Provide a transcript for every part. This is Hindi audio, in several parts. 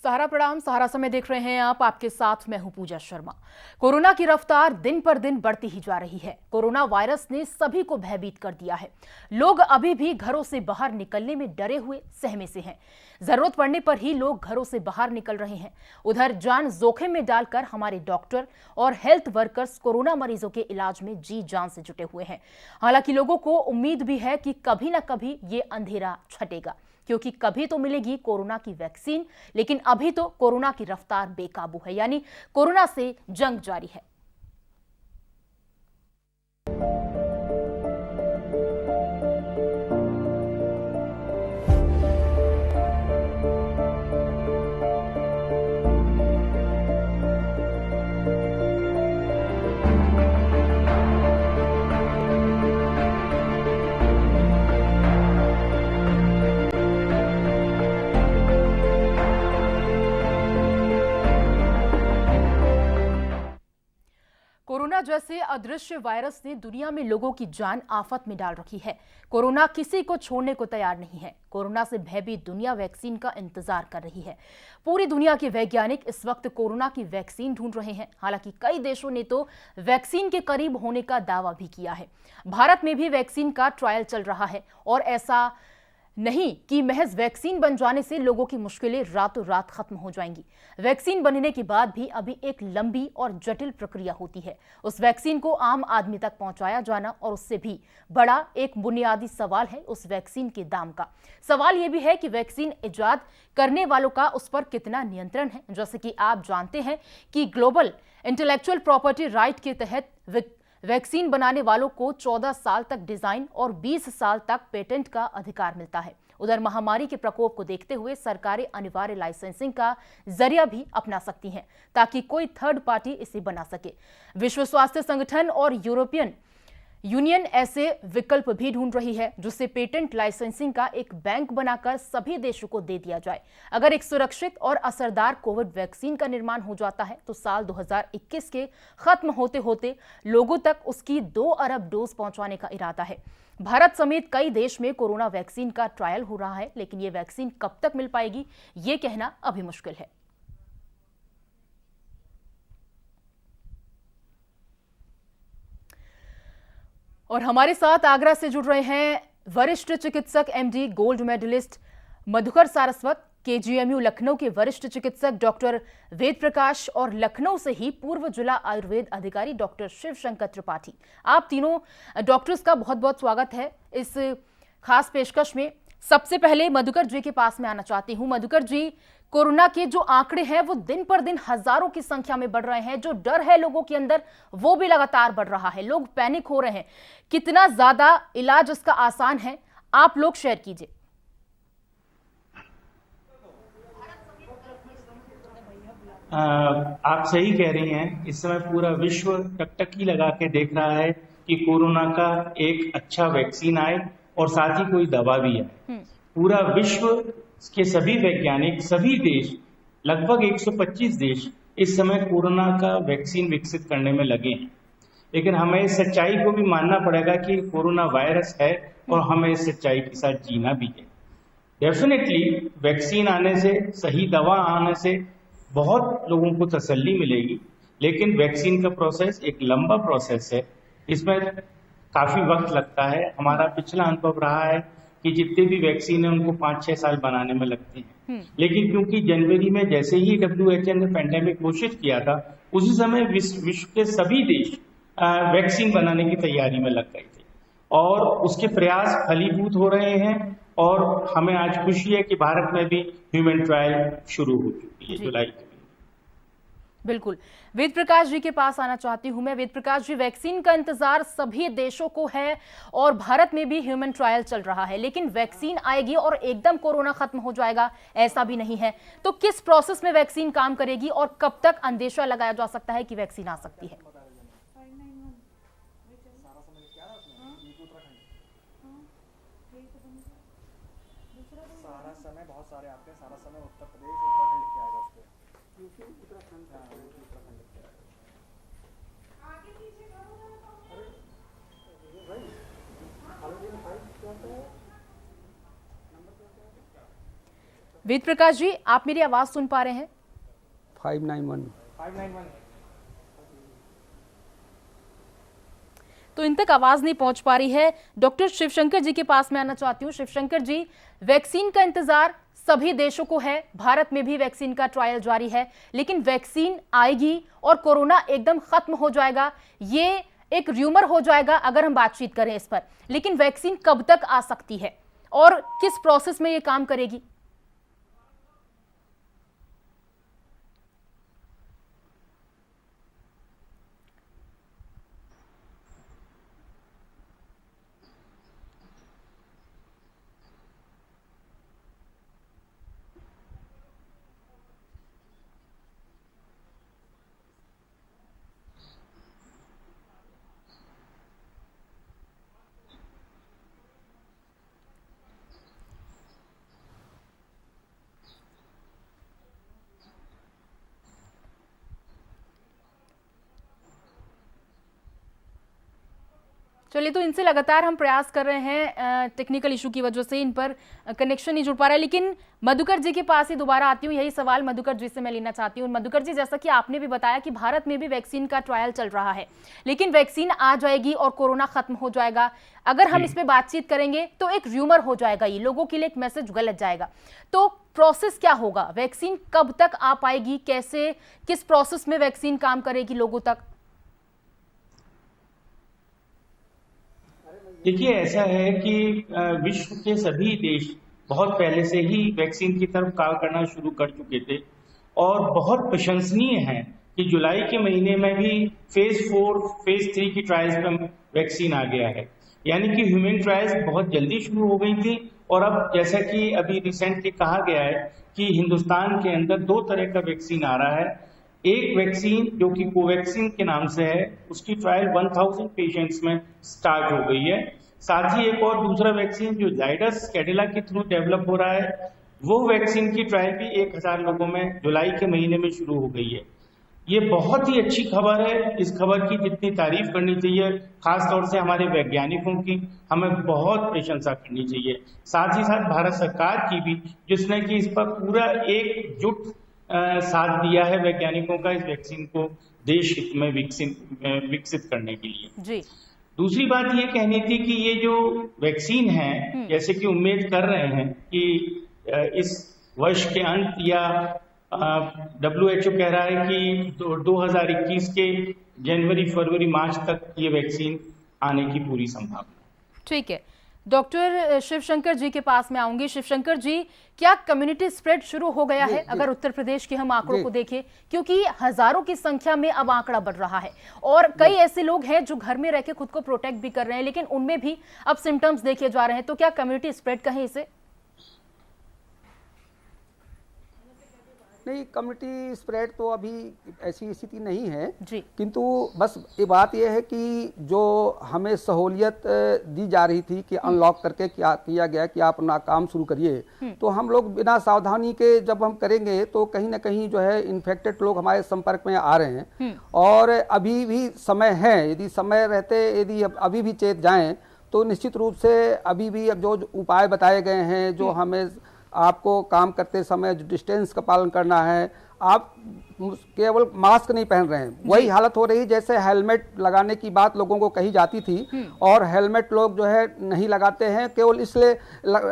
सहारा प्रणाम। सहारा समय देख रहे हैं आप, आपके साथ मैं हूं पूजा शर्मा। कोरोना की रफ्तार दिन पर दिन बढ़ती ही जा रही है। कोरोना वायरस ने सभी को भयभीत कर दिया है। लोग अभी भी घरों से बाहर निकलने में डरे हुए सहमे से हैं। जरूरत पड़ने पर ही लोग घरों से बाहर निकल रहे हैं। उधर जान जोखिम में डालकर हमारे डॉक्टर और हेल्थ वर्कर्स कोरोना मरीजों के इलाज में जी जान से जुटे हुए हैं। हालांकि लोगों को उम्मीद भी है कि कभी ना कभी ये अंधेरा छटेगा, क्योंकि कभी तो मिलेगी कोरोना की वैक्सीन। लेकिन अभी तो कोरोना की रफ्तार बेकाबू है, यानी कोरोना से जंग जारी है। कोरोना जैसे अदृश्य वायरस ने दुनिया में लोगों की जान आफत में डाल रखी है। कोरोना किसी को छोड़ने को तैयार नहीं है। कोरोना से भयभीत दुनिया वैक्सीन का इंतजार कर रही है। पूरी दुनिया के वैज्ञानिक इस वक्त कोरोना की वैक्सीन ढूंढ रहे हैं। हालांकि कई देशों ने तो वैक्सीन के करीब होने का दावा भी किया है। भारत में भी वैक्सीन का ट्रायल चल रहा है, और ऐसा नहीं कि महज वैक्सीन बन जाने से लोगों की मुश्किलें रातों रात खत्म हो जाएंगी। वैक्सीन बनने के बाद भी अभी एक लंबी और जटिल प्रक्रिया होती है। उस वैक्सीन को आम आदमी तक पहुंचाया जाना, और उससे भी बड़ा एक बुनियादी सवाल है उस वैक्सीन के दाम का। सवाल यह भी है कि वैक्सीन इजाद करने वालों का उस पर कितना नियंत्रण है। जैसे कि आप जानते हैं कि ग्लोबल इंटेलेक्चुअल प्रॉपर्टी राइट के तहत वैक्सीन बनाने वालों को 14 साल तक डिजाइन और 20 साल तक पेटेंट का अधिकार मिलता है। उधर महामारी के प्रकोप को देखते हुए सरकारें अनिवार्य लाइसेंसिंग का जरिया भी अपना सकती हैं, ताकि कोई थर्ड पार्टी इसे बना सके। विश्व स्वास्थ्य संगठन और यूरोपियन यूनियन ऐसे विकल्प भी ढूंढ रही है, जिससे पेटेंट लाइसेंसिंग का एक बैंक बनाकर सभी देशों को दे दिया जाए। अगर एक सुरक्षित और असरदार कोविड वैक्सीन का निर्माण हो जाता है तो साल 2021 के खत्म होते होते लोगों तक उसकी 2 अरब डोज पहुंचाने का इरादा है। भारत समेत कई देश में कोरोना वैक्सीन का ट्रायल हो रहा है, लेकिन ये वैक्सीन कब तक मिल पाएगी, ये कहना अभी मुश्किल है। और हमारे साथ आगरा से जुड़ रहे हैं वरिष्ठ चिकित्सक MD gold medalist Madhukar Saraswat, KGMU Lucknow के वरिष्ठ चिकित्सक डॉक्टर वेद प्रकाश, और लखनऊ से ही पूर्व जिला आयुर्वेद अधिकारी डॉक्टर शिव शंकर त्रिपाठी। आप तीनों डॉक्टर्स का बहुत बहुत स्वागत है इस खास पेशकश में। सबसे पहले मधुकर जी के पास में आना चाहती हूं। मधुकर जी, कोरोना के जो आंकड़े हैं वो दिन पर दिन हजारों की संख्या में बढ़ रहे हैं। जो डर है लोगों के अंदर वो भी लगातार बढ़ रहा है। लोग पैनिक हो रहे हैं। कितना ज्यादा इलाज इसका आसान है, आप लोग शेयर कीजिए। आप सही कह रही हैं। इस समय पूरा विश्व टकटकी लगा के देख रहा है कि कोरोना का एक अच्छा वैक्सीन आए और साथ ही कोई दवा भी आए। पूरा विश्व के सभी वैज्ञानिक, सभी देश, लगभग 125 देश इस समय कोरोना का वैक्सीन विकसित करने में लगे हैं। लेकिन हमें इस सच्चाई को भी मानना पड़ेगा कि कोरोना वायरस है और हमें इस सच्चाई के साथ जीना भी है। डेफिनेटली वैक्सीन आने से, सही दवा आने से बहुत लोगों को तसल्ली मिलेगी, लेकिन वैक्सीन का प्रोसेस एक लंबा प्रोसेस है। इसमें काफी वक्त लगता है। हमारा पिछला अनुभव रहा है कि जितने भी वैक्सीन है उनको 5-6 साल बनाने में लगते हैं। लेकिन क्योंकि जनवरी में जैसे ही WHO ने पैंडेमिक घोषित किया था, उसी समय विश्व के सभी देश वैक्सीन बनाने की तैयारी में लग गए थे, और उसके प्रयास फलीभूत हो रहे हैं। और हमें आज खुशी है कि भारत में भी ह्यूमन ट्रायल शुरू हो चुकी है जुलाई में। बिल्कुल। वेद प्रकाश जी के पास आना चाहती हूं मैं। वेद प्रकाश जी, वैक्सीन का इंतजार सभी देशों को है और भारत में भी ह्यूमन ट्रायल चल रहा है, लेकिन वैक्सीन आएगी और एकदम कोरोना खत्म हो जाएगा ऐसा भी नहीं है। तो किस प्रोसेस में वैक्सीन काम करेगी और कब तक अंदेशा लगाया जा सकता है कि वैक्सीन आ सकती है? सारा समय बहुत सारे आते हैं। सारा समय उत्तर प्रदेश, उत्तराखंड लिख के आएगा उस पर। यूपी, उत्तराखंड, उत्तराखंड लिख के आएगा। आगे पीछे करो ना। अरे भाई, हालांकि फाइल क्या होता है? नंबर क्या होता है? वेद प्रकाश जी, आप मेरी आवाज सुन पा रहे हैं? 591। तो इन तक आवाज नहीं पहुंच पा रही है। डॉक्टर शिवशंकर जी के पास मैं आना चाहती हूँ। शिवशंकर जी, वैक्सीन का इंतजार सभी देशों को है, भारत में भी वैक्सीन का ट्रायल जारी है, लेकिन वैक्सीन आएगी और कोरोना एकदम खत्म हो जाएगा, ये एक र्यूमर हो जाएगा अगर हम बातचीत करें इस पर। लेकिन वैक्सीन कब तक आ सकती है और किस प्रोसेस में ये काम करेगी? चलिए, तो इनसे लगातार हम प्रयास कर रहे हैं, टेक्निकल इशू की वजह से इन पर कनेक्शन नहीं जुड़ पा रहा है। लेकिन मधुकर जी के पास ही दोबारा आती हूँ, यही सवाल मधुकर जी से मैं लेना चाहती हूँ। मधुकर जी, जैसा कि आपने भी बताया कि भारत में भी वैक्सीन का ट्रायल चल रहा है, लेकिन वैक्सीन आ जाएगी और कोरोना खत्म हो जाएगा। अगर हम इस पर बातचीत करेंगे तो एक र्यूमर हो जाएगा, ये लोगों के लिए एक मैसेज गलत जाएगा। तो प्रोसेस क्या होगा? वैक्सीन कब तक आ पाएगी? कैसे, किस प्रोसेस में वैक्सीन काम करेगी लोगों तक? देखिए, ऐसा है कि विश्व के सभी देश बहुत पहले से ही वैक्सीन की तरफ कार्य करना शुरू कर चुके थे और बहुत प्रशंसनीय है कि जुलाई के महीने में भी फेज 4, फेज 3 की ट्रायल्स में वैक्सीन आ गया है। यानी कि ह्यूमन ट्रायल्स बहुत जल्दी शुरू हो गई थी और अब जैसा कि अभी रिसेंटली कहा गया है कि हिंदुस्तान के अंदर 2 तरह का वैक्सीन आ रहा है। एक वैक्सीन जो कि कोवैक्सीन के नाम से है, उसकी ट्रायल 1000 पेशेंट्स में स्टार्ट हो गई है। साथ ही एक और दूसरा वैक्सीन जो जाइडस कैडिला के थ्रू डेवलप हो रहा है, वो वैक्सीन की ट्रायल भी 1000 लोगों में जुलाई के महीने में शुरू हो गई है। ये बहुत ही अच्छी खबर है। इस खबर की जितनी तारीफ करनी चाहिए, खासतौर से हमारे वैज्ञानिकों की हमें बहुत प्रशंसा करनी चाहिए। साथ ही साथ भारत सरकार की भी, जिसने कि इस पर पूरा एकजुट साथ दिया है वैज्ञानिकों का, इस वैक्सीन को देश हित में विकसित करने के लिए। जी। दूसरी बात ये कहनी थी कि ये जो वैक्सीन है, जैसे कि उम्मीद कर रहे हैं कि इस वर्ष के अंत या WHO कह रहा है कि 2021 के जनवरी, फरवरी, मार्च तक ये वैक्सीन आने की पूरी संभावना। ठीक है, डॉक्टर शिवशंकर जी के पास में आऊंगी। शिवशंकर जी, क्या कम्युनिटी स्प्रेड शुरू हो गया है अगर उत्तर प्रदेश के हम आंकड़ों को देखें? क्योंकि हजारों की संख्या में अब आंकड़ा बढ़ रहा है और कई ऐसे लोग हैं जो घर में रह के खुद को प्रोटेक्ट भी कर रहे हैं, लेकिन उनमें भी अब सिम्टम्स देखे जा रहे हैं। तो क्या कम्युनिटी स्प्रेड कहें इसे? नहीं, कम्युनिटी स्प्रेड तो अभी ऐसी स्थिति नहीं है जी। किंतु बस ये बात ये है कि जो हमें सहूलियत दी जा रही थी कि अनलॉक करके क्या किया गया कि आप अपना काम शुरू करिए, तो हम लोग बिना सावधानी के जब हम करेंगे तो कहीं ना कहीं जो है इन्फेक्टेड लोग हमारे संपर्क में आ रहे हैं। और अभी भी समय है, यदि समय रहते यदि अभी भी चेत जाएं तो निश्चित रूप से अभी भी अब जो उपाय बताए गए हैं, जो हमें आपको काम करते समय जो डिस्टेंस का पालन करना है, आप केवल मास्क नहीं पहन रहे हैं, वही हालत हो रही जैसे हेलमेट लगाने की बात लोगों को कही जाती थी और हेलमेट लोग जो है नहीं लगाते हैं, केवल इसलिए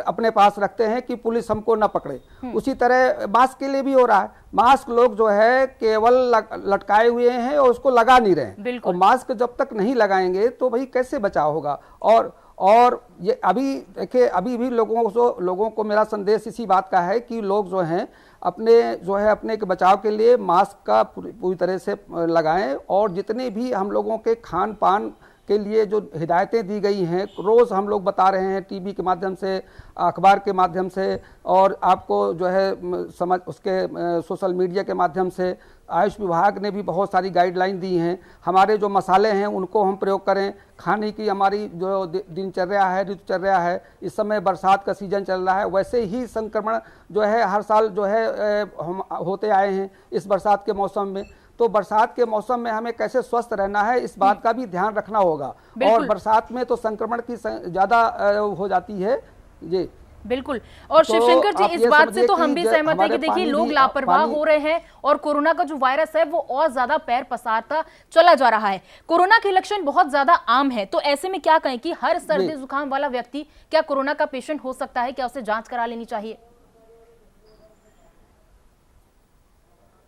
अपने पास रखते हैं कि पुलिस हमको ना पकड़े। उसी तरह मास्क के लिए भी हो रहा है, मास्क लोग जो है केवल लटकाए हुए हैं और उसको लगा नहीं रहे हैं। और मास्क जब तक नहीं लगाएंगे तो भाई कैसे बचाव होगा? और ये अभी देखिए, अभी भी लोगों को मेरा संदेश इसी बात का है कि लोग जो हैं अपने के बचाव के लिए मास्क का पूरी तरह से लगाएं और जितने भी हम लोगों के खान पान के लिए जो हिदायतें दी गई हैं, रोज़ हम लोग बता रहे हैं टीवी के माध्यम से, अखबार के माध्यम से और आपको जो है सोशल मीडिया के माध्यम से आयुष विभाग ने भी बहुत सारी गाइडलाइन दी हैं। हमारे जो मसाले हैं उनको हम प्रयोग करें, खाने की हमारी जो दिनचर्या है, ऋतुचर्या है, इस समय बरसात का सीजन चल रहा है, वैसे ही संक्रमण जो है हर साल जो है हम होते आए हैं इस बरसात के मौसम में। तो बरसात के मौसम में हमें कैसे स्वस्थ रहना है इस बात का भी ध्यान रखना होगा। और बरसात में तो संक्रमण की ज़्यादा हो जाती है। जी बिल्कुल। और तो शिवशंकर जी, आप इस ये बात से समझिए तो कि हम भी सहमत हैं हमारे कि देखिए पानी लोग भी लापरवाह पानी हो रहे हैं और कोरोना का जो वायरस है वो और ज्यादा पैर पसारता चला जा रहा है। कोरोना के लक्षण बहुत ज्यादा आम है, तो ऐसे में क्या कहें कि हर सर्दी जुकाम वाला व्यक्ति क्या कोरोना का पेशेंट हो सकता है? क्या उसे जांच करा लेनी चाहिए?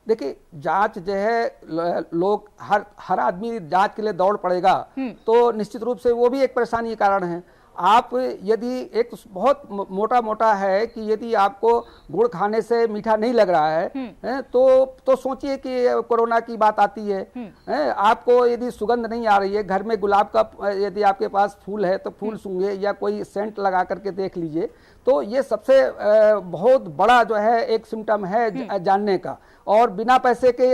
देखिए, जांच जो है लोग हर आदमी जांच के लिए दौड़ पड़ेगा तो निश्चित रूप से वो भी एक परेशानी के कारण है। आप यदि एक बहुत मोटा मोटा है कि यदि आपको गुड़ खाने से मीठा नहीं लग रहा है तो सोचिए कि कोरोना की बात आती है। आपको यदि सुगंध नहीं आ रही है, घर में गुलाब का यदि आपके पास फूल है तो फूल सूंघे या कोई सेंट लगा करके देख लीजिए, तो ये सबसे बहुत बड़ा जो है एक सिम्टम है जानने का। और बिना पैसे के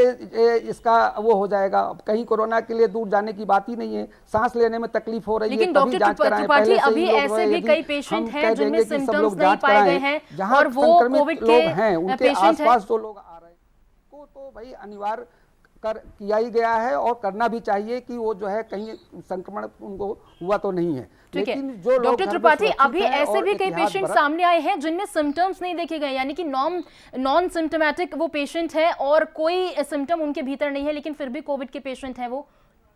इसका वो हो जाएगा। कहीं कोरोना के लिए दूर जाने की बात ही नहीं है। सांस लेने में तकलीफ हो रही है, लेकिन तभी डॉक्टर जांच कराएं। त्रिपाठी, पहले से अभी ही लोग ऐसे भी यदि कई हम पेशेंट कह हैं जिनमें देंगे कि सब सिम्टम्स लोग नहीं जांच पाए गए कराएं, हैं जहां और वो संक्रमित कोविड लोग हैं के उनके पेशेंट हैं। आसपास जो लोग आ रहे हैं को तो भाई अनिवार्य किया ही गया है और करना भी चाहिए कि वो जो है कहीं संक्रमण उनको हुआ तो नहीं है। ठीक है लेकिन जो लोग डॉक्टर घर में त्रिपाठी, सुरक्षित अभी हैं ऐसे और भी कई एहतियात पेशेंट बरत सामने आए हैं जिनमें सिम्टम्स नहीं देखे गए, यानी कि नॉन सिम्टोमेटिक वो पेशेंट है और कोई सिम्टम उनके भीतर नहीं है लेकिन फिर भी कोविड के पेशेंट हैं वो।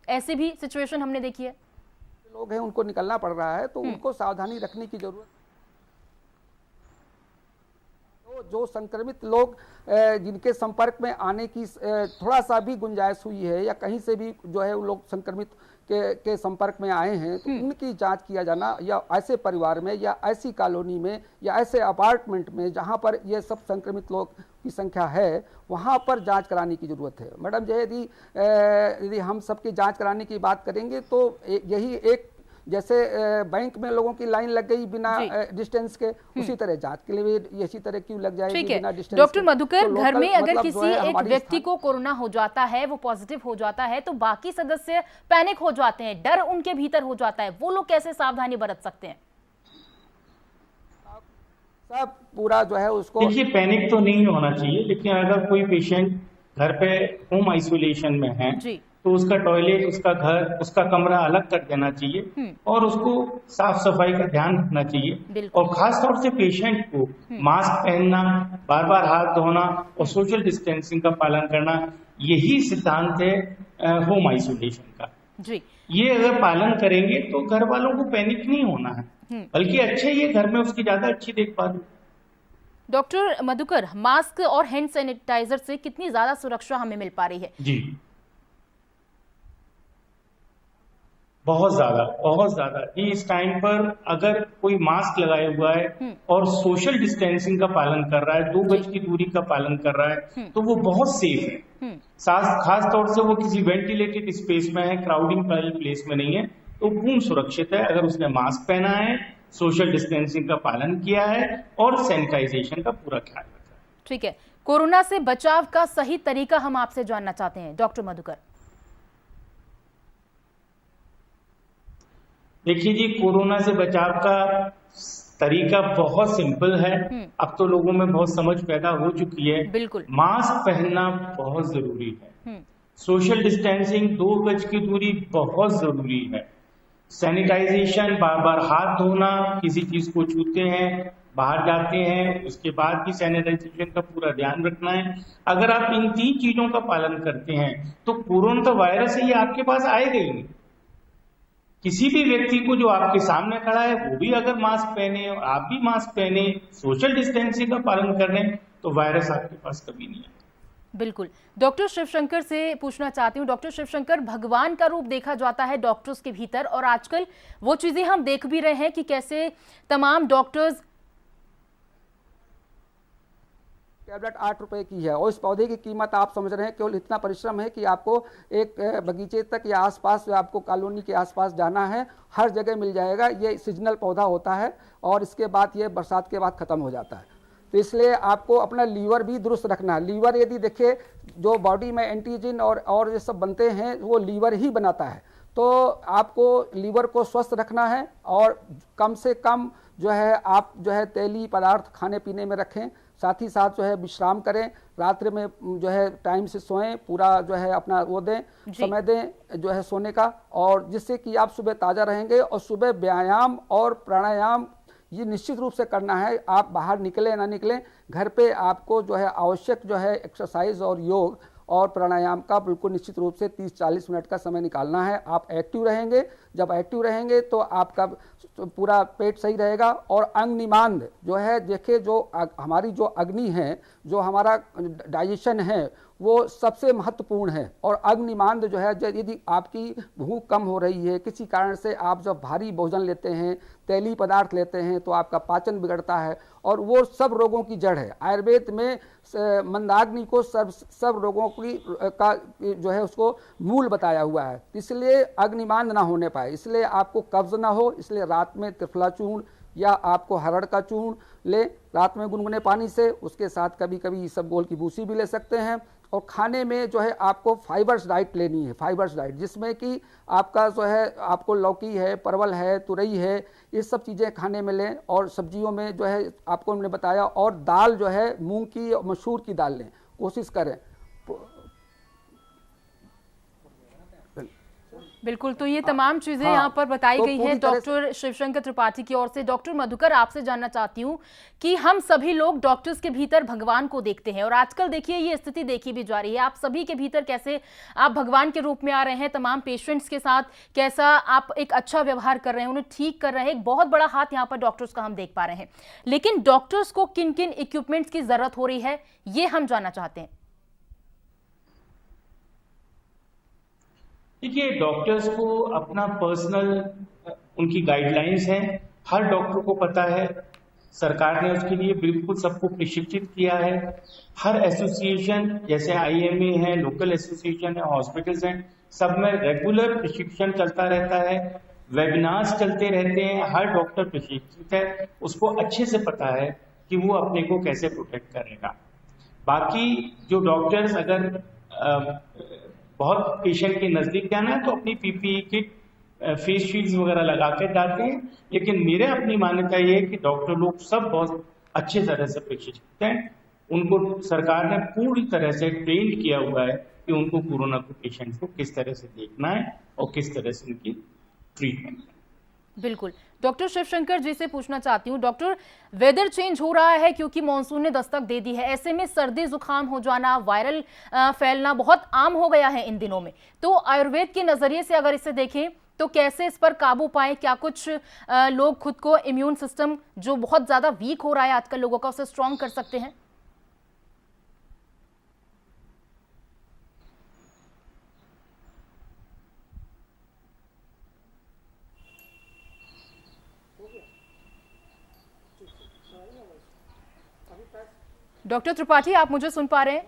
ऐसी भी सिचुएशन हमने देखी है। लोग हैं उनको निकलना पड़ रहा है तो उनको सावधानी रखने की जरूरत। तो जो संक्रमित लोग जिनके संपर्क में आने की थोड़ा सा भी गुंजाइश हुई है या कहीं से भी जो है उन लोग संक्रमित के संपर्क में आए हैं तो उनकी जांच किया जाना, या ऐसे परिवार में या ऐसी कॉलोनी में या ऐसे अपार्टमेंट में जहां पर ये सब संक्रमित लोग की संख्या है वहां पर जांच कराने की जरूरत है। मैडम जी, यदि हम सबकी जांच कराने की बात करेंगे तो यही एक जैसे बैंक में लोगों की लाइन लग गई बिना डिस्टेंस के, उसी तरह जांच के लिए भी इसी तरह क्यों लग जाएगी बिना डिस्टेंस के। डॉक्टर मधुकर, तो घर में अगर मतलब किसी एक व्यक्ति को कोरोना हो जाता है, वो पॉजिटिव हो जाता है, तो बाकी सदस्य पैनिक हो जाते हैं, डर उनके भीतर हो जाता है, वो लोग कैसे सावधानी बरत सकते हैं? सब पूरा जो है उसको देखिए, पैनिक तो नहीं होना चाहिए, लेकिन अगर कोई पेशेंट घर पे होम आइसोलेशन में है तो उसका टॉयलेट, उसका घर, उसका कमरा अलग कर देना चाहिए और उसको साफ सफाई का ध्यान रखना चाहिए। और खास तौर से पेशेंट को मास्क पहनना, बार बार हाथ धोना और सोशल डिस्टेंसिंग का पालन करना, यही सिद्धांत है होम आइसोलेशन का। ये अगर पालन करेंगे तो घर वालों को पैनिक नहीं होना है, बल्कि अच्छे ये घर में उसकी ज्यादा अच्छी देखभाल। डॉक्टर मधुकर, मास्क और हैंड सैनिटाइजर से कितनी ज्यादा सुरक्षा हमें मिल पा रही है? जी, बहुत ज्यादा। इस टाइम पर अगर कोई मास्क लगाए हुआ है और सोशल डिस्टेंसिंग का पालन कर रहा है, 2 गज की दूरी का पालन कर रहा है, तो वो बहुत सेफ है। खास तौर से वो किसी वेंटिलेटेड स्पेस में है, क्राउडिंग वाली प्लेस में नहीं है, तो पूर्ण सुरक्षित है अगर उसने मास्क पहना है, सोशल डिस्टेंसिंग का पालन किया है और सैनिटाइजेशन का पूरा ख्याल रखा है। ठीक है, कोरोना से बचाव का सही तरीका हम आपसे जानना चाहते हैं डॉक्टर मधुकर। देखिए जी, कोरोना से बचाव का तरीका बहुत सिंपल है। अब तो लोगों में बहुत समझ पैदा हो चुकी है। बिल्कुल। मास्क पहनना बहुत जरूरी है, सोशल डिस्टेंसिंग, 2 गज की दूरी बहुत जरूरी है, सैनिटाइजेशन, बार बार हाथ धोना, किसी चीज को छूते हैं, बाहर जाते हैं उसके बाद भी सैनिटाइजेशन का पूरा ध्यान रखना है। अगर आप इन 3 चीजों का पालन करते हैं तो कोरोना वायरस है ये आपके पास आएगा ही नहीं। किसी भी व्यक्ति को जो आपके सामने खड़ा है वो भी अगर मास्क पहने और आप भी मास्क पहने, सोशल डिस्टेंसिंग का पालन कर रहे हैं, तो वायरस आपके पास कभी नहीं आएगा। बिल्कुल। डॉक्टर शिवशंकर से पूछना चाहती हूँ, डॉक्टर शिवशंकर, भगवान का रूप देखा जाता है डॉक्टर्स के भीतर और आजकल वो चीजें हम देख भी रहे हैं कि कैसे तमाम डॉक्टर्स। टैबलेट 8 रुपए की है और इस पौधे की कीमत आप समझ रहे हैं, केवल इतना परिश्रम है कि आपको एक बगीचे तक या आसपास, आपको कॉलोनी के आसपास जाना है, हर जगह मिल जाएगा। ये सीजनल पौधा होता है और इसके बाद ये बरसात के बाद खत्म हो जाता है। तो इसलिए आपको अपना लीवर भी दुरुस्त रखना है। लीवर यदि देखिए जो बॉडी में एंटीजन और ये सब बनते हैं वो लीवर ही बनाता है, तो आपको लीवर को स्वस्थ रखना है और कम से कम जो है आप जो है तेली पदार्थ खाने पीने में रखें। साथ ही साथ जो है विश्राम करें, रात्रि में जो है टाइम से सोएं, पूरा जो है अपना वो दें, समय दें जो है सोने का, और जिससे कि आप सुबह ताज़ा रहेंगे। और सुबह व्यायाम और प्राणायाम ये निश्चित रूप से करना है। आप बाहर निकले ना निकलें, घर पे आपको जो है आवश्यक जो है एक्सरसाइज और योग और प्राणायाम का बिल्कुल निश्चित रूप से 30-40 मिनट का समय निकालना है। आप एक्टिव रहेंगे, जब एक्टिव रहेंगे तो आपका पूरा पेट सही रहेगा। और अंग निमांद जो है, देखिए जो हमारी जो अग्नि है, जो हमारा डाइजेशन है, वो सबसे महत्वपूर्ण है। और अग्निमांद जो है, यदि आपकी भूख कम हो रही है, किसी कारण से आप जब भारी भोजन लेते हैं, तेली पदार्थ लेते हैं, तो आपका पाचन बिगड़ता है और वो सब रोगों की जड़ है। आयुर्वेद में मंदाग्नि को सब रोगों की का जो है उसको मूल बताया हुआ है। इसलिए अग्निमांद ना होने पाए, इसलिए आपको कब्ज ना हो, इसलिए रात में त्रिफला चूर्ण या आपको हरड़ का चूर्ण ले रात में गुनगुने पानी से, उसके साथ कभी कभी इसबगोल की भूसी भी ले सकते हैं। और खाने में जो है आपको फाइबर्स डाइट लेनी है, फाइबर्स डाइट, जिसमें कि आपका जो है आपको लौकी है, परवल है, तुरई है, ये सब चीज़ें खाने में लें। और सब्जियों में जो है आपको हमने बताया, और दाल जो है मूंग की और मसूर की दाल लें, कोशिश करें। बिल्कुल, तो ये तमाम चीजें हाँ, यहाँ पर बताई तो गई हैं पूरी तरह डॉक्टर शिवशंकर त्रिपाठी की ओर से। डॉक्टर मधुकर, आपसे जानना चाहती हूँ कि हम सभी लोग डॉक्टर्स के भीतर भगवान को देखते हैं और आजकल देखिए ये स्थिति देखी भी जा रही है। आप सभी के भीतर कैसे आप भगवान के रूप में आ रहे हैं, तमाम पेशेंट्स के साथ कैसा आप एक अच्छा व्यवहार कर रहे हैं, उन्हें ठीक कर रहे हैं। एक बहुत बड़ा हाथ यहाँ पर डॉक्टर्स का हम देख पा रहे हैं, लेकिन डॉक्टर्स को किन किन इक्विपमेंट्स की जरूरत हो रही है, ये हम जानना चाहते हैं। देखिए, डॉक्टर्स को अपना पर्सनल उनकी गाइडलाइंस है, हर डॉक्टर को पता है। सरकार ने उसके लिए बिल्कुल सबको प्रशिक्षित किया है। हर एसोसिएशन जैसे आईएमए है, लोकल एसोसिएशन है, हॉस्पिटल्स हैं, सब में रेगुलर प्रशिक्षण चलता रहता है, वेबिनार्स चलते रहते हैं। हर डॉक्टर प्रशिक्षित है, उसको अच्छे से पता है कि वो अपने को कैसे प्रोटेक्ट करेगा। बाकी जो डॉक्टर्स अगर बहुत पेशेंट के नजदीक जाना है तो अपनी पीपीई किट, फेस शील्ड्स वगैरह लगा के जाते हैं। लेकिन मेरे अपनी मान्यता ये है कि डॉक्टर लोग सब बहुत अच्छे तरह से प्रशिक्षित हैं। उनको सरकार ने पूरी तरह से ट्रेन किया हुआ है कि उनको कोरोना के पेशेंट को किस तरह से देखना है और किस तरह से उनकी ट्रीटमेंट है। बिल्कुल, डॉक्टर शिवशंकर जी से पूछना चाहती हूँ, डॉक्टर वेदर चेंज हो रहा है क्योंकि मॉनसून ने दस्तक दे दी है, ऐसे में सर्दी जुकाम हो जाना, वायरल फैलना बहुत आम हो गया है इन दिनों में। तो आयुर्वेद के नजरिए से अगर इसे देखें तो कैसे इस पर काबू पाएं? क्या कुछ लोग खुद को इम्यून सिस्टम जो बहुत ज्यादा वीक हो रहा है आजकल लोगों का, उसे स्ट्रॉन्ग कर सकते हैं? डॉक्टर त्रिपाठी, आप मुझे सुन पा रहे हैं?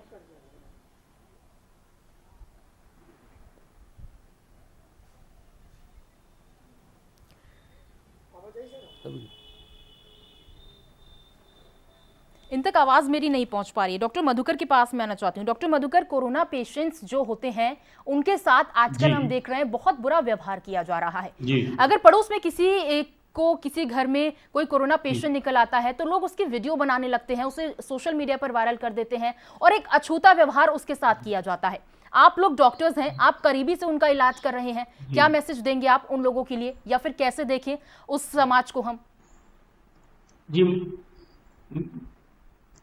इन तक आवाज मेरी नहीं पहुंच पा रही है। डॉक्टर मधुकर के पास मैं आना चाहती हूँ। डॉक्टर मधुकर, कोरोना पेशेंट्स जो होते हैं उनके साथ आजकल हम देख रहे हैं बहुत बुरा व्यवहार किया जा रहा है। अगर पड़ोस में किसी घर में कोई कोरोना पेशेंट निकल आता है तो लोग उसकी वीडियो बनाने लगते हैं, उसे सोशल मीडिया पर वायरल कर देते हैं और एक अछूता व्यवहार उसके साथ किया जाता है। आप लोग डॉक्टर्स हैं, आप करीबी से उनका इलाज कर रहे हैं, क्या मैसेज देंगे आप उन लोगों के लिए, या फिर कैसे देखें उस समाज को हम?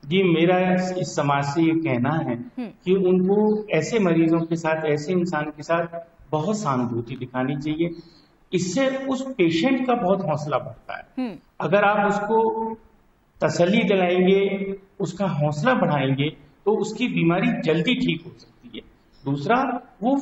जी, मेरा इस समाज से ये कहना है कि उनको ऐसे मरीजों के साथ, ऐसे इंसान के साथ बहुत सहानुभूति दिखानी चाहिए। इससे उस पेशेंट का बहुत हौसला बढ़ता है। अगर आप उसको तसल्ली दिलाएंगे, उसका हौसला बढ़ाएंगे, तो उसकी बीमारी जल्दी ठीक हो सकती है। दूसरा, वो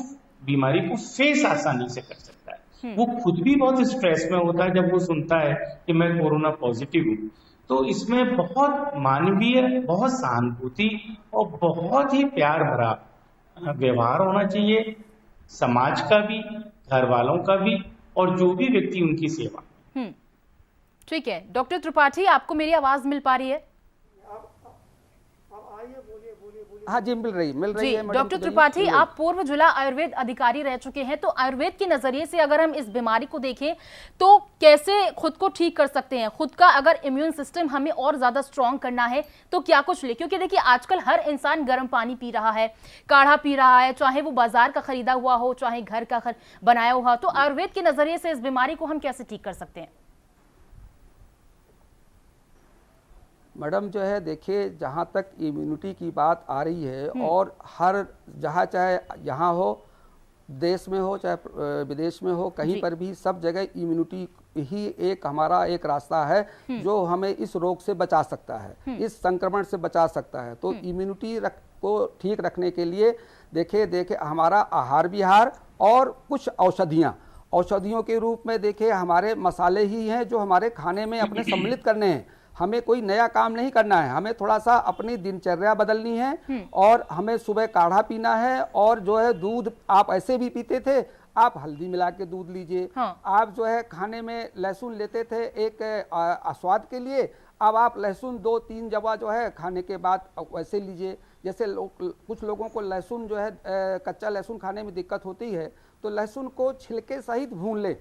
बीमारी को फेस आसानी से कर सकता है। वो खुद भी बहुत स्ट्रेस में होता है जब वो सुनता है कि मैं कोरोना पॉजिटिव हूँ। तो इसमें बहुत मानवीय, बहुत सहानुभूति और बहुत ही प्यार भरा व्यवहार होना चाहिए, समाज का भी, घर वालों का भी, और जो भी व्यक्ति उनकी सेवा। ठीक है डॉक्टर त्रिपाठी, आपको मेरी आवाज मिल पा रही है? हाँ जी, मिल रही है। डॉक्टर त्रिपाठी, आप पूर्व जिला आयुर्वेद अधिकारी रह चुके हैं, तो आयुर्वेद के नजरिए से अगर हम इस बीमारी को देखें तो कैसे खुद को ठीक कर सकते हैं? खुद का अगर इम्यून सिस्टम हमें और ज्यादा स्ट्रॉन्ग करना है तो क्या कुछ ले? क्योंकि देखिए आजकल हर इंसान गर्म पानी पी रहा है, काढ़ा पी रहा है, चाहे वो बाजार का खरीदा हुआ हो, चाहे घर का बनाया हुआ। तो आयुर्वेद के नजरिए से इस बीमारी को हम कैसे ठीक कर सकते हैं? मैडम जो है देखिए, जहाँ तक इम्यूनिटी की बात आ रही है और हर जहाँ चाहे यहाँ हो, देश में हो चाहे विदेश में हो, कहीं पर भी सब जगह इम्यूनिटी ही एक हमारा एक रास्ता है जो हमें इस रोग से बचा सकता है, इस संक्रमण से बचा सकता है। तो इम्यूनिटी को ठीक रखने के लिए देखिए हमारा आहार विहार और कुछ औषधियों के रूप में देखिए हमारे मसाले ही हैं जो हमारे खाने में अपने सम्मिलित करने हैं। हमें कोई नया काम नहीं करना है, हमें थोड़ा सा अपनी दिनचर्या बदलनी है और हमें सुबह काढ़ा पीना है। और जो है दूध आप ऐसे भी पीते थे, आप हल्दी मिला के दूध लीजिए। हाँ। आप जो है खाने में लहसुन लेते थे एक स्वाद के लिए, अब आप लहसुन 2-3 जवा जो है खाने के बाद वैसे लीजिए। जैसे कुछ लोगों को लहसुन जो है कच्चा लहसुन खाने में दिक्कत होती है, तो लहसुन को छिलके सहित भून ले,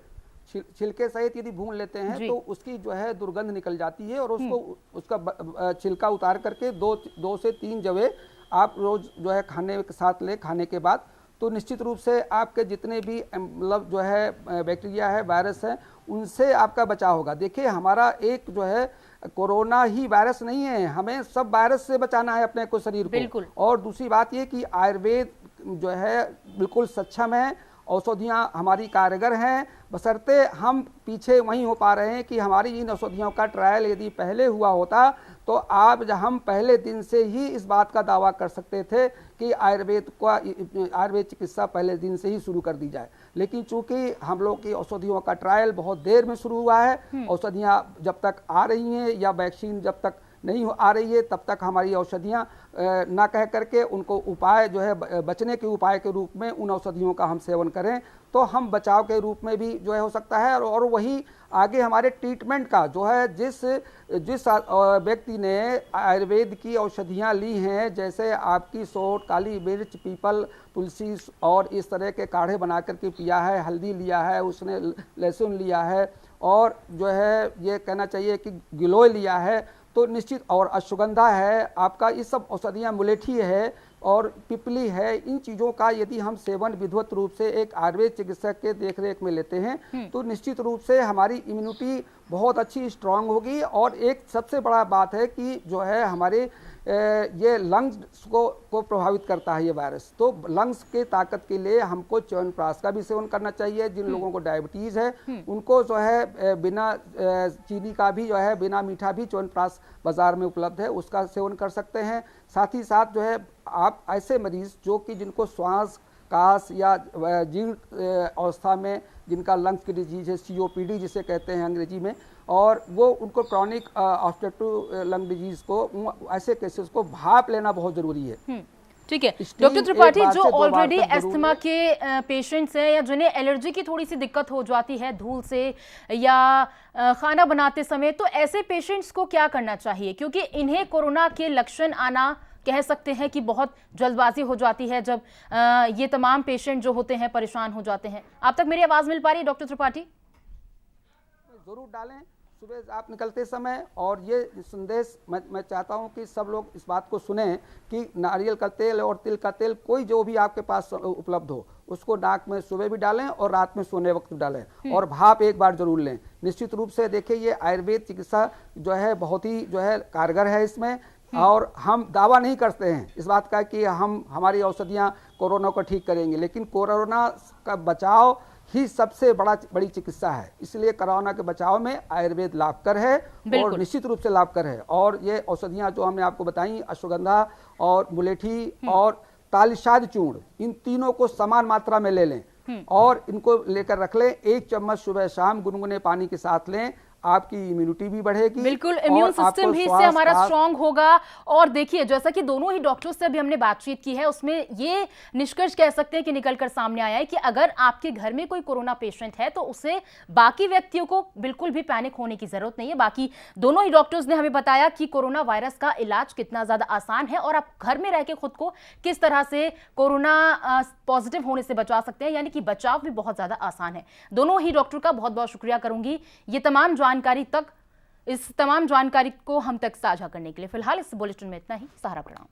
छिलके सहित यदि भून लेते हैं तो उसकी जो है दुर्गंध निकल जाती है और उसको उसका छिलका उतार करके 2 से 3 जवे आप रोज जो है खाने के साथ ले, खाने के बाद तो निश्चित रूप से आपके जितने भी मतलब जो है बैक्टीरिया है, वायरस है, उनसे आपका बचाव होगा। देखिए हमारा एक जो है कोरोना ही वायरस नहीं है, हमें सब वायरस से बचाना है अपने को, शरीर को। और दूसरी बात ये कि आयुर्वेद जो है बिल्कुल सक्षम है, औषधियाँ हमारी कारगर हैं, बशर्ते हम पीछे वहीं हो पा रहे हैं कि हमारी इन औषधियों का ट्रायल यदि पहले हुआ होता तो आज हम पहले दिन से ही इस बात का दावा कर सकते थे कि आयुर्वेद चिकित्सा पहले दिन से ही शुरू कर दी जाए। लेकिन चूंकि हम लोग की औषधियों का ट्रायल बहुत देर में शुरू हुआ है, औषधियाँ जब तक आ रही हैं या वैक्सीन जब तक नहीं आ रही है तब तक हमारी औषधियाँ ना कह करके उनको उपाय जो है बचने के उपाय के रूप में उन औषधियों का हम सेवन करें तो हम बचाव के रूप में भी जो है हो सकता है। और वही आगे हमारे ट्रीटमेंट का जो है जिस व्यक्ति ने आयुर्वेद की औषधियाँ ली हैं, जैसे आपकी सोंठ, काली मिर्च, पीपल, तुलसी और इस तरह के काढ़े बना करके पिया है, हल्दी लिया है, उसने लहसुन लिया है और जो है ये कहना चाहिए कि गिलोय लिया है, तो निश्चित, और अश्वगंधा है आपका, ये सब औषधियाँ, मुलेठी है और पिपली है, इन चीज़ों का यदि हम सेवन विधिवत रूप से एक आयुर्वेद चिकित्सक के देखरेख में लेते हैं तो निश्चित रूप से हमारी इम्यूनिटी बहुत अच्छी स्ट्रांग होगी। और एक सबसे बड़ा बात है कि जो है हमारे ये लंग्स को प्रभावित करता है ये वायरस, तो लंग्स के ताकत के लिए हमको च्यवनप्राश का भी सेवन करना चाहिए। जिन लोगों को डायबिटीज़ है उनको जो है बिना चीनी का भी जो है बिना मीठा भी च्यवनप्राश बाजार में उपलब्ध है, उसका सेवन कर सकते हैं। साथ ही साथ जो है आप ऐसे मरीज जो कि जिनको श्वास काश या जीर्ण अवस्था में जिनका लंग्स की डिजीज है, COPD जिसे कहते हैं अंग्रेजी में, और वो उनको क्रॉनिक ऑब्स्ट्रक्टिव लंग डिजीज को, ऐसे केसेस को भाप लेना बहुत जरूरी है। ठीक है डॉक्टर त्रिपाठी, जो ऑलरेडी अस्थमा के पेशेंट्स हैं या जिन्हें एलर्जी की थोड़ी सी दिक्कत हो जाती है धूल से या खाना बनाते समय, तो ऐसे पेशेंट्स को क्या करना चाहिए? क्योंकि इन्हें कोरोना के लक्षण आना कह सकते हैं कि बहुत जल्दबाजी हो जाती है जब ये तमाम पेशेंट जो होते हैं परेशान हो जाते हैं। आप तक मेरी आवाज मिल पा रही है डॉक्टर त्रिपाठी? जरूर डालें सुबह आप निकलते समय, और ये संदेश मैं चाहता हूँ कि सब लोग इस बात को सुने कि नारियल का तेल और तिल का तेल कोई जो भी आपके पास उपलब्ध हो उसको नाक में सुबह भी डालें और रात में सोने वक्त डालें, और भाप एक बार जरूर लें। निश्चित रूप से देखिए ये आयुर्वेद चिकित्सा जो है बहुत ही जो है कारगर है इसमें, और हम दावा नहीं करते हैं इस बात का कि हमारी औषधियाँ कोरोना को ठीक करेंगे, लेकिन कोरोना का बचाव ही सबसे बड़ी चिकित्सा है। इसलिए कोरोना के बचाव में आयुर्वेद लाभकर है और निश्चित रूप से लाभकर है। और ये औषधियाँ जो हमने आपको बताई, अश्वगंधा और मुलेठी और तालिशाद चूर्ण, इन तीनों को समान मात्रा में ले लें और इनको लेकर रख लें। 1 चम्मच सुबह शाम गुनगुने पानी के साथ लें, आपकी इम्यूनिटी भी बढ़ेगी, बिल्कुल इम्यून सिस्टम भी इससे हमारा स्ट्रांग होगा। और देखिए जैसा कि दोनों ही डॉक्टर्स से अभी हमने बातचीत की है, उसमें ये निष्कर्ष कह सकते हैं कि निकलकर सामने आया है कि अगर आपके घर में कोई कोरोना पेशेंट है तो उसे बाकी व्यक्तियों को बिल्कुल भी पैनिक होने की जरूरत नहीं है। बाकी दोनों ही डॉक्टर्स ने हमें बताया कि कोरोना वायरस का इलाज कितना ज्यादा आसान है और आप घर में रह के खुद को किस तरह से कोरोना पॉजिटिव होने से बचा सकते हैं, यानी कि बचाव भी बहुत ज्यादा आसान है। दोनों ही डॉक्टर का बहुत बहुत शुक्रिया करूंगी इस तमाम जानकारी को हम तक साझा करने के लिए। फिलहाल इस बुलेटिन में इतना ही। सहारा प्रणाम।